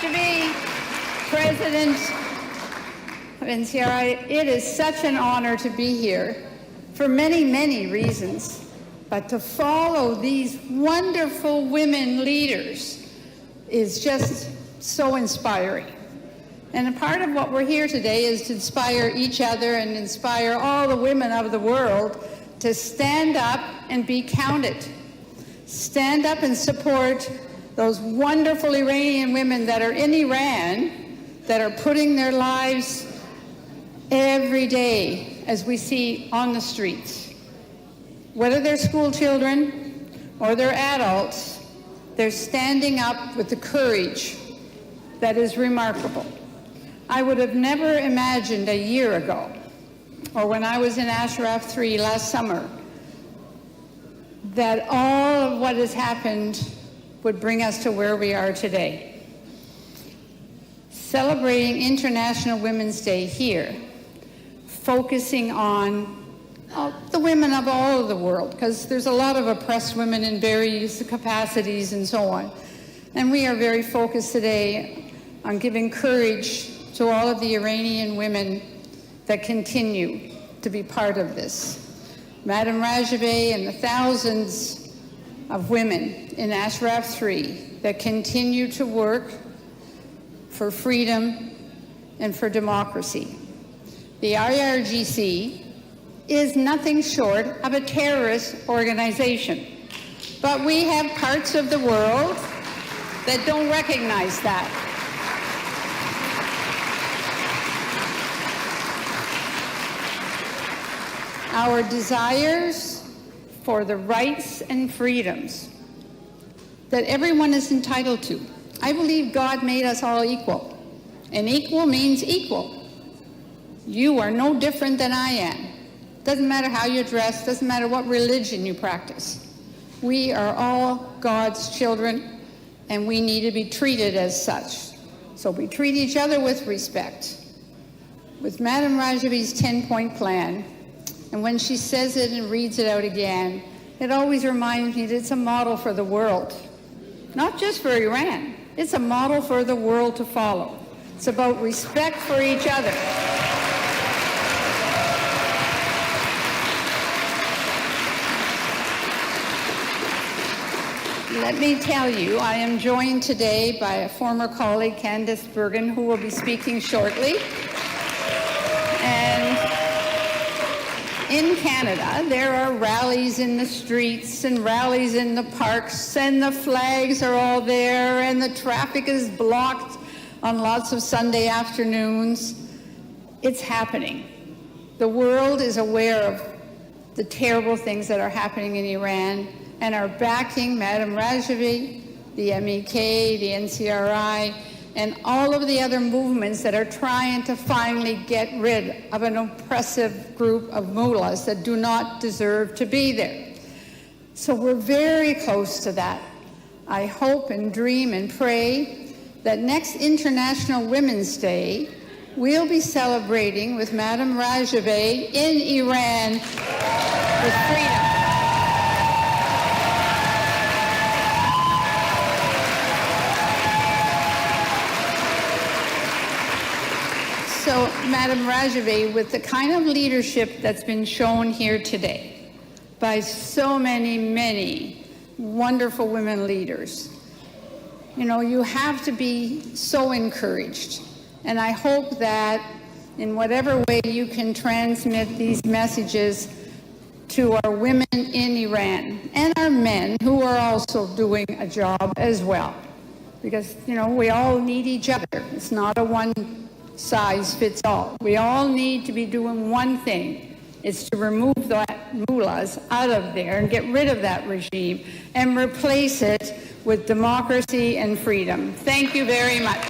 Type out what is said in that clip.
Rajavi, President of NCRI, it is such an honor to be here for many, many reasons, but to follow these wonderful women leaders is just so inspiring. And a part of what we're here today is to inspire each other and inspire all the women of the world to stand up and be counted. Stand up and support those wonderful Iranian women that are in Iran that are putting their lives every day, as we see on the streets. Whether they're school children or they're adults, they're standing up with the courage that is remarkable. I would have never imagined a year ago, or when I was in Ashraf 3 last summer, that all of what has happened would bring us to where we are today. Celebrating International Women's Day here, focusing on the women of all of the world, because there's a lot of oppressed women in various capacities and so on. And we are very focused today on giving courage to all of the Iranian women that continue to be part of this. Madam Rajavi and the thousands of women in Ashraf 3 that continue to work for freedom and for democracy. The IRGC is nothing short of a terrorist organization, but we have parts of the world that don't recognize that. Our desires for the rights and freedoms that everyone is entitled to. I believe God made us all equal, and equal means equal. You are no different than I am. Doesn't matter how you dress, doesn't matter what religion you practice. We are all God's children, and we need to be treated as such. So we treat each other with respect. With Madam Rajavi's 10-point plan, and when she says it and reads it out again, it always reminds me that it's a model for the world. Not just for Iran, it's a model for the world to follow. It's about respect for each other. Let me tell you, I am joined today by a former colleague, Candice Bergen, who will be speaking shortly. And in Canada, there are rallies in the streets and rallies in the parks, and the flags are all there, and the traffic is blocked on lots of Sunday afternoons. It's happening. The world is aware of the terrible things that are happening in Iran and are backing Madam Rajavi, the MEK, the NCRI, and all of the other movements that are trying to finally get rid of an oppressive group of mullahs that do not deserve to be there. So we're very close to that. I hope and dream and pray that next International Women's Day, we'll be celebrating with Madam Rajavi in Iran with freedom. So, Madam Rajavi, with the kind of leadership that's been shown here today by so many, many wonderful women leaders, you know, you have to be so encouraged. And I hope that in whatever way you can transmit these messages to our women in Iran and our men who are also doing a job as well. Because, you know, we all need each other. It's not a one size fits all. We all need to be doing one thing. It's to remove the mullahs out of there and get rid of that regime and replace it with democracy and freedom. Thank you very much.